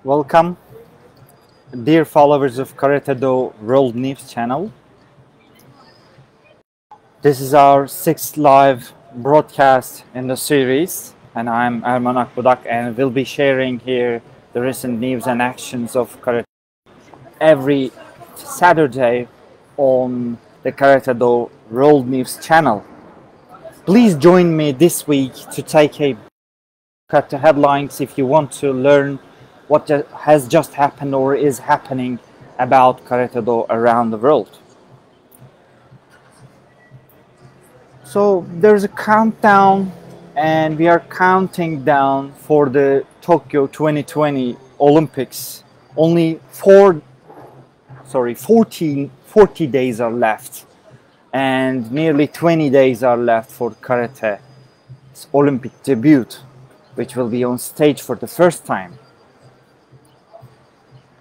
Welcome, dear followers of Karate Do World News channel. This is our 6th live broadcast in the series, and I'm Erman Akbudak, and we'll be sharing here the recent news and actions of Karate every Saturday on the Karate Do World News channel. Please join me this week to take a look at the headlines if you want to learn what has just happened or is happening about Karate Do around the world. So there's a countdown, and we are counting down for the Tokyo 2020 Olympics. Only 40 days are left, and nearly 20 days are left for Karate's Olympic debut, which will be on stage for the first time.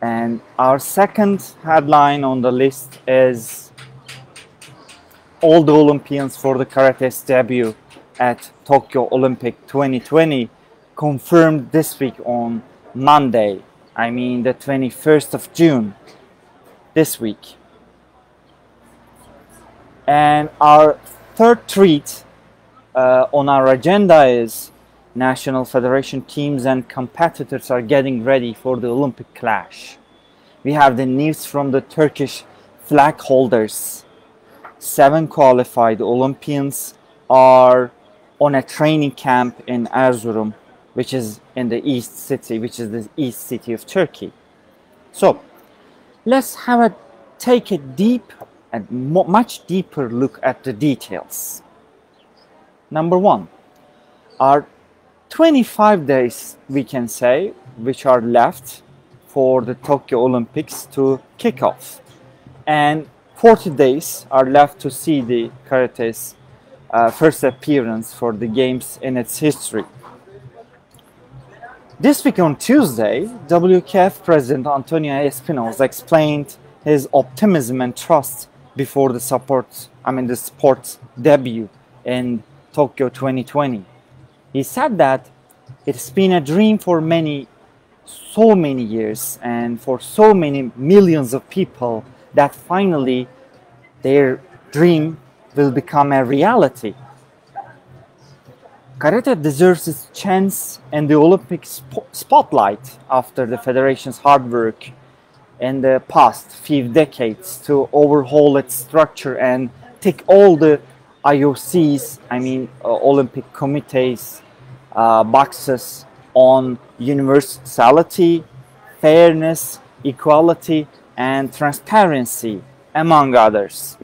And our second headline on the list is all the Olympians for the Karate's debut at Tokyo Olympic 2020 confirmed this week on Monday, the 21st of June, this week. And our third treat on our agenda is National Federation teams and competitors are getting ready for the Olympic clash. We have the news from the Turkish flag holders. 7 qualified Olympians are on a training camp in Erzurum, which is in the east city of Turkey. So let's take a deep and much deeper look at the details. Number 1, our 25 days, we can say, which are left for the Tokyo Olympics to kick off, and 40 days are left to see the Karate's first appearance for the games in its history. This week on Tuesday, WKF President Antonio Espinosa explained his optimism and trust before the sports debut in Tokyo 2020. He said that it's been a dream for so many years and for so many millions of people that finally their dream will become a reality. Karate deserves its chance in the Olympic spotlight after the federation's hard work in the past few decades to overhaul its structure and tick all the IOC's, Olympic Committee's boxes on universality, fairness, equality, and transparency, among others.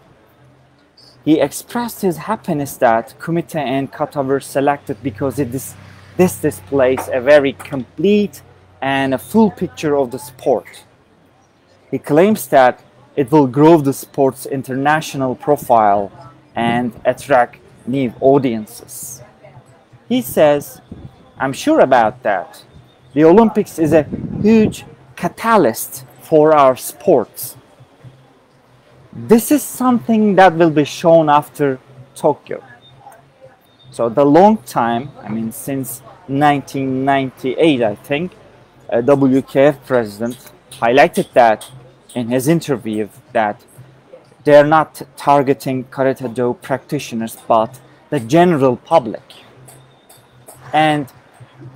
He expressed his happiness that Committee and kata were selected because this displays a very complete and a full picture of the sport. He claims that it will grow the sport's international profile and attract new audiences. He says, "I'm sure about that. The Olympics is a huge catalyst for our sports. This is something that will be shown after Tokyo." So the long time, since 1998, I think, WKF president highlighted that in his interview that they're not targeting Karate Do practitioners, but the general public. And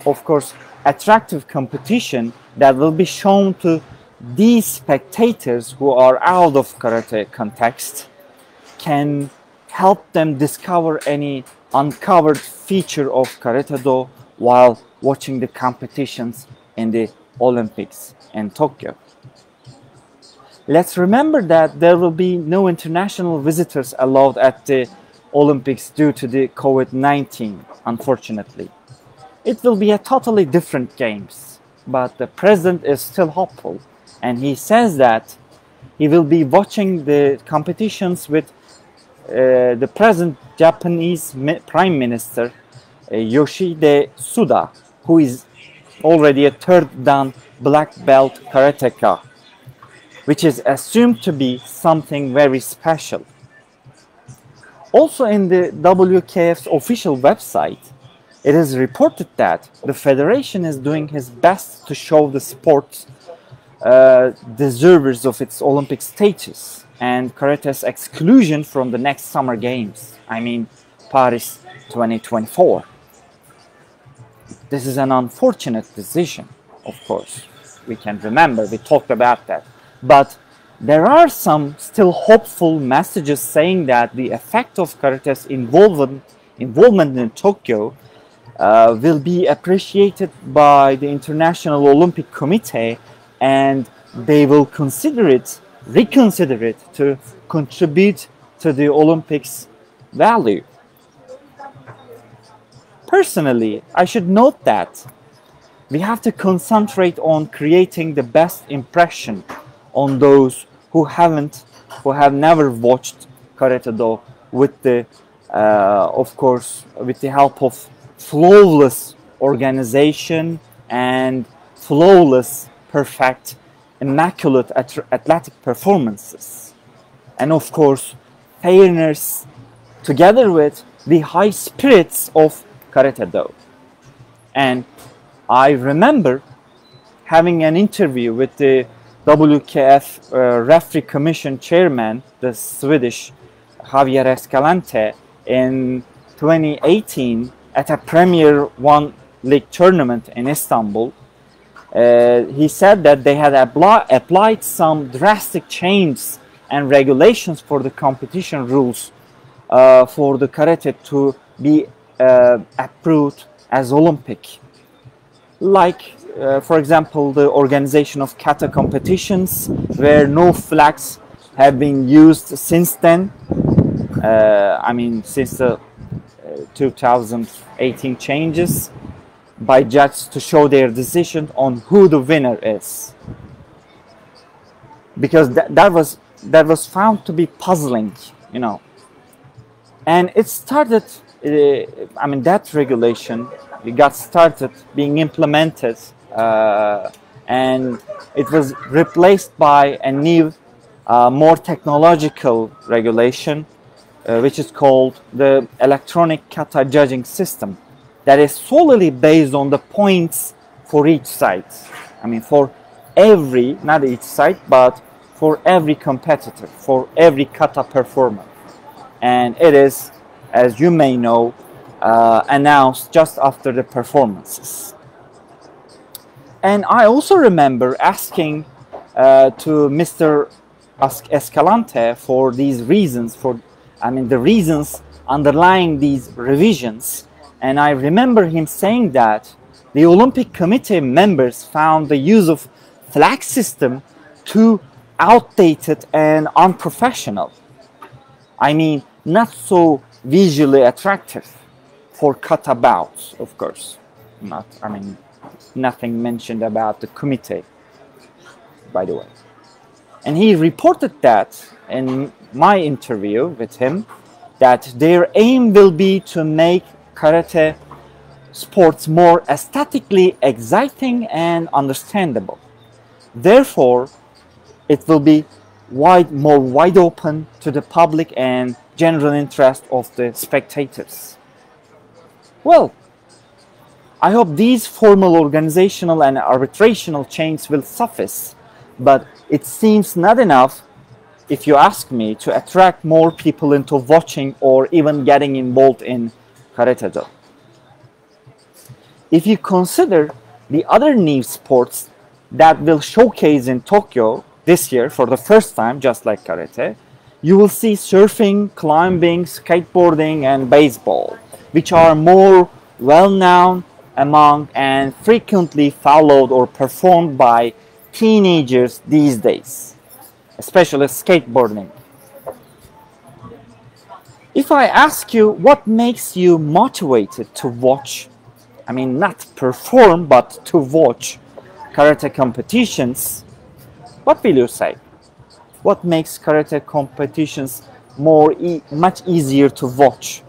of course, attractive competition that will be shown to these spectators who are out of Karate context can help them discover any uncovered feature of Karate Do while watching the competitions in the Olympics in Tokyo. Let's remember that there will be no international visitors allowed at the Olympics due to the COVID-19, unfortunately. It will be a totally different games, but the president is still hopeful, and he says that he will be watching the competitions with the present Japanese Prime Minister Yoshihide Suda, who is already a 3rd dan black belt karateka, which is assumed to be something very special. Also in the WKF's official website, It is reported that the federation is doing his best to show the sport deservers of its Olympic status and karate's exclusion from the next Summer Games, I mean Paris 2024. This is an unfortunate decision, of course. We can remember, we talked about that. But there are some still hopeful messages saying that the effect of karate's involvement in Tokyo will be appreciated by the International Olympic Committee, and they will reconsider it to contribute to the Olympics value. Personally, I should note that we have to concentrate on creating the best impression on those who have never watched Karate Do, with the, of course, with the help of flawless organization and flawless, perfect, immaculate athletic performances, and of course fairness, together with the high spirits of Karate Do. And I remember having an interview with the WKF referee commission chairman, the Swedish Javier Escalante, in 2018 at a Premier One League tournament in Istanbul. He said that they had applied some drastic changes and regulations for the competition rules for the karate to be approved as Olympic. Like, for example, the organization of kata competitions, where no flags have been used since then. I mean, since the 2018 changes, by judges to show their decision on who the winner is, because that was found to be puzzling, you know. And it started. I mean, that regulation got started being implemented, and it was replaced by a new, more technological regulation, which is called the electronic kata judging system, that is solely based on the points for each side. I mean, for every, not each side, but for every competitor, for every kata performer. And it is, as you may know, announced just after the performances. And I also remember asking to Mr. Escalante for these reasons, the reasons underlying these revisions. And I remember him saying that the Olympic Committee members found the use of flag system too outdated and unprofessional. I mean, not so visually attractive for kata bouts, of course. Nothing mentioned about the committee, by the way. And he reported that in my interview with him, that their aim will be to make karate sports more aesthetically exciting and understandable. Therefore, it will be more wide open to the public and general interest of the spectators. Well, I hope these formal organizational and arbitrational changes will suffice, but it seems not enough, if you ask me, to attract more people into watching or even getting involved in Karate Do. If you consider the other new sports that will showcase in Tokyo this year for the first time, just like Karate, you will see surfing, climbing, skateboarding, and baseball, which are more well-known among and frequently followed or performed by teenagers these days, especially skateboarding. If I ask you what makes you motivated to watch, not perform, but to watch karate competitions, what will you say? What makes karate competitions much easier to watch?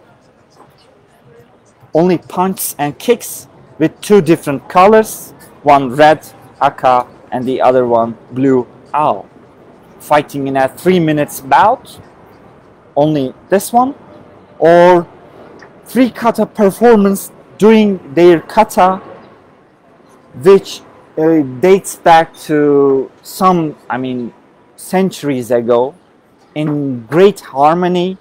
Only punches and kicks with two different colors, one red, aka, and the other one blue, ao. Fighting in a 3 minutes bout, only this one, or 3 kata performance during their kata, which dates back to some, centuries ago, in great harmony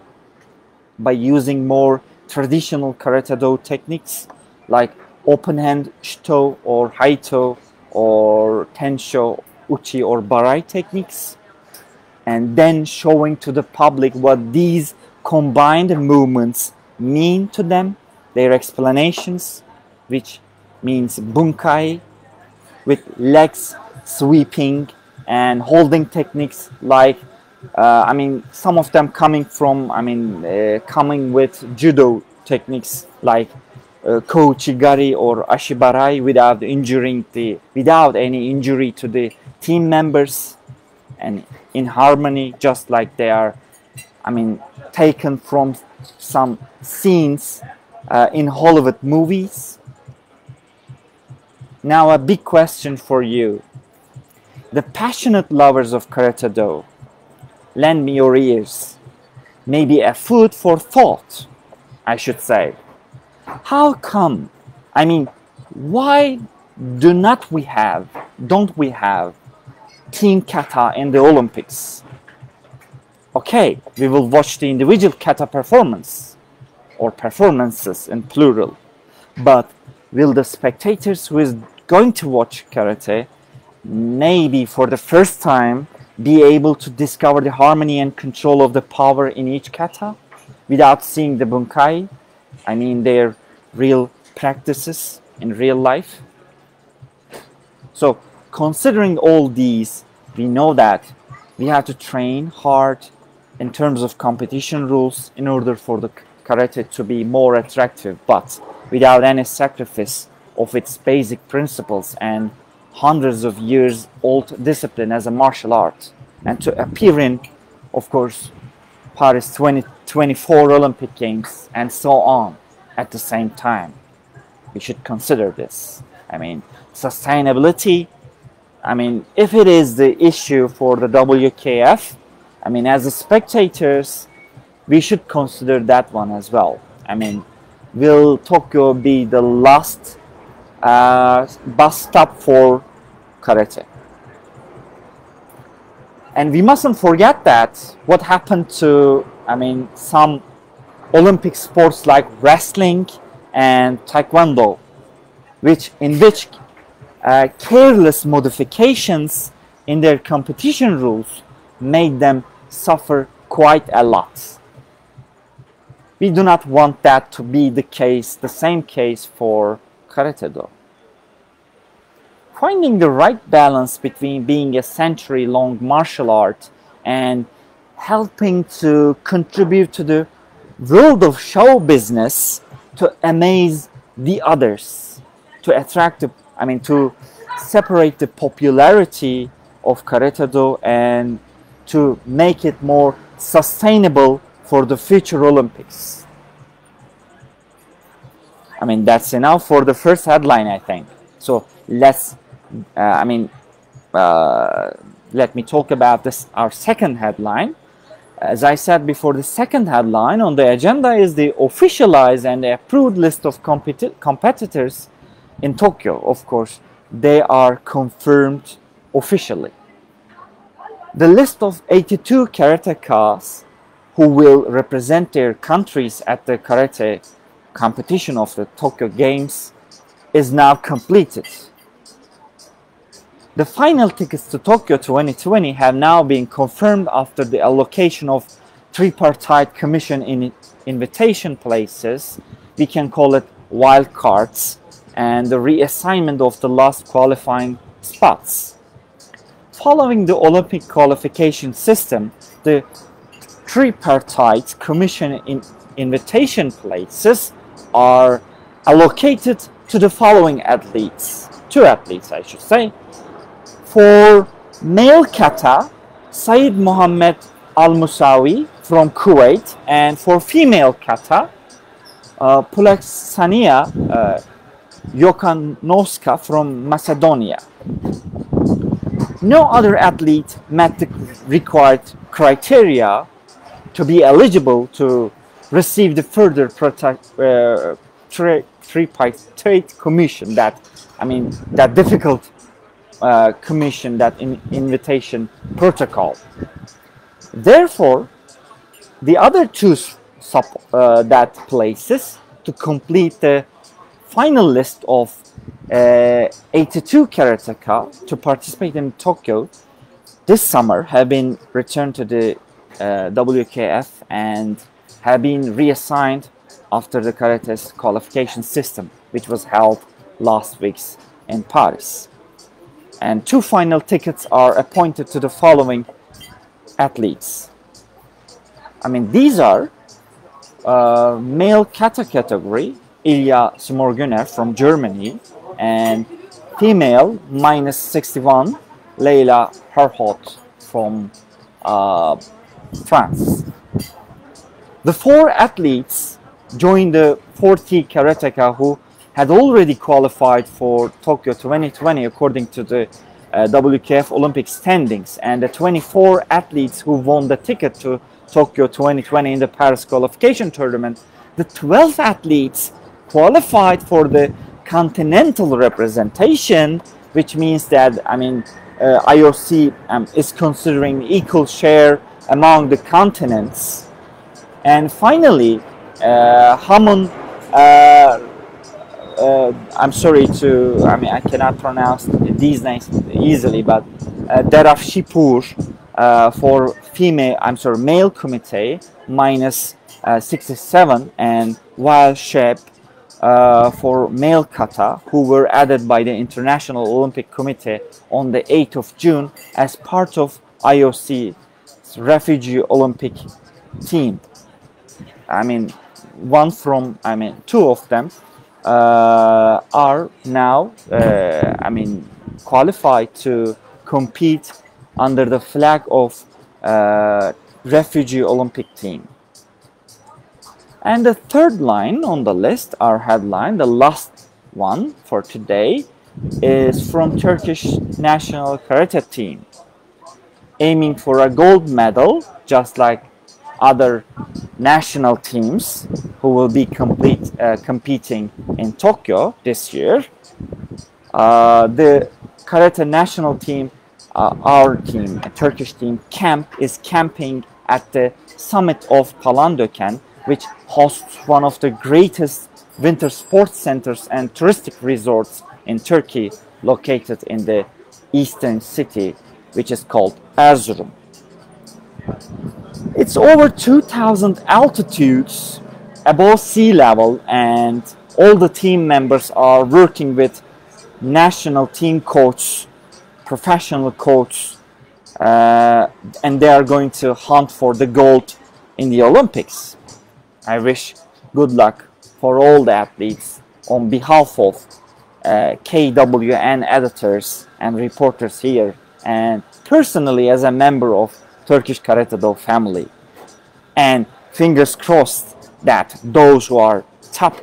by using more traditional karate-do techniques like open hand shito or haito or tensho, uchi or barai techniques, and then showing to the public what these combined movements mean to them, their explanations, which means bunkai, with legs sweeping and holding techniques like, some of them coming from, coming with judo techniques like kouchigari or ashibarai without any injury to the team members, and in harmony, just like they are, taken from some scenes in Hollywood movies. Now, a big question for you. The passionate lovers of karate-do, lend me your ears. Maybe a food for thought, I should say. How come? Why don't we have team kata in the Olympics? Okay, we will watch the individual kata performance, or performances in plural, but will the spectators who is going to watch karate maybe for the first time be able to discover the harmony and control of the power in each kata without seeing the bunkai, their real practices in real life? So considering all these, we know that we have to train hard in terms of competition rules in order for the karate to be more attractive, but without any sacrifice of its basic principles and hundreds of years old discipline as a martial art, and to appear in, of course, Paris 2024 Olympic Games and so on at the same time. We should consider this. Sustainability, if it is the issue for the WKF, as the spectators, we should consider that one as well. Will Tokyo be the last bus stop for karate? And we mustn't forget that what happened to, some Olympic sports like wrestling and taekwondo, in which careless modifications in their competition rules made them suffer quite a lot. We do not want that to be the same case for karate-do. Finding the right balance between being a century-long martial art and helping to contribute to the world of show business to amaze the others, to attract to separate the popularity of karate-do and to make it more sustainable for the future Olympics. That's enough for the first headline, I think. So let me talk about our second headline. As I said before, the second headline on the agenda is the officialized and approved list of competitors in Tokyo. Of course, they are confirmed officially. The list of 82 karatekas who will represent their countries at the karate competition of the Tokyo Games is now completed. The final tickets to Tokyo 2020 have now been confirmed after the allocation of tripartite commission in invitation places, we can call it wild cards, and the reassignment of the last qualifying spots. Following the Olympic qualification system, the tripartite commission in invitation places are allocated to the following athletes, two athletes I should say. For male kata, Saeed Mohammed Al-Musawi from Kuwait, and for female kata, Pulaksania Yokanovska from Macedonia. No other athlete met the required criteria to be eligible to receive the further tripartite commission, that that difficult commission, that invitation protocol. Therefore, the other two that places to complete the final list of 82 karateka to participate in Tokyo this summer have been returned to the WKF and have been reassigned after the karate's qualification system, which was held last week in Paris. And 2 final tickets are appointed to the following athletes. These are male kata category, Ilya Smorguner from Germany, and female -61, Leila Herhot from France. The 4 athletes joined the 40 karateka who had already qualified for Tokyo 2020 according to the WKF Olympic standings, and the 24 athletes who won the ticket to Tokyo 2020 in the Paris qualification tournament. The 12 athletes qualified for the continental representation, which means that IOC is considering equal share among the continents. And finally, Hamun, I'm sorry to, I cannot pronounce these names easily, but Darafshipur for male committee -67, and Weil Shep for male kata, who were added by the International Olympic Committee on the 8th of June as part of IOC's refugee Olympic team. Two of them are now qualified to compete under the flag of refugee Olympic team. And the third line on the list, our headline, the last one for today, is from Turkish national karate team, aiming for a gold medal, just like other national teams who will be competing in Tokyo this year. The karate national team, our team, a Turkish team, is camping at the summit of Palandöken, which hosts one of the greatest winter sports centers and touristic resorts in Turkey, located in the eastern city, which is called Erzurum. It's over 2,000 altitudes above sea level, and all the team members are working with national team coach, professional coach, and they are going to hunt for the gold in the Olympics. I wish good luck for all the athletes on behalf of KWN editors and reporters here, and personally as a member of Turkish Karate Do family. And fingers crossed that those who are top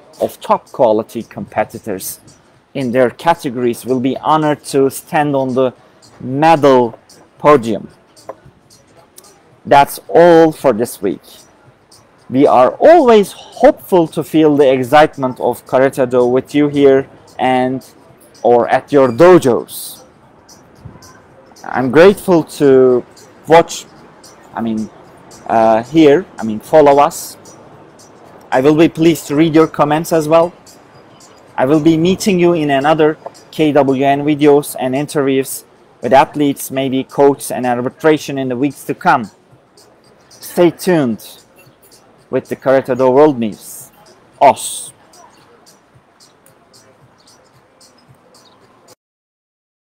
quality competitors in their categories will be honored to stand on the medal podium. That's all for this week. We are always hopeful to feel the excitement of Karate Do with you here or at your dojos. I'm grateful to watch, follow us. I will be pleased to read your comments as well. I will be meeting you in another KWN videos and interviews with athletes, maybe coach and arbitration in the weeks to come. Stay tuned with the Karate Do World News. Os.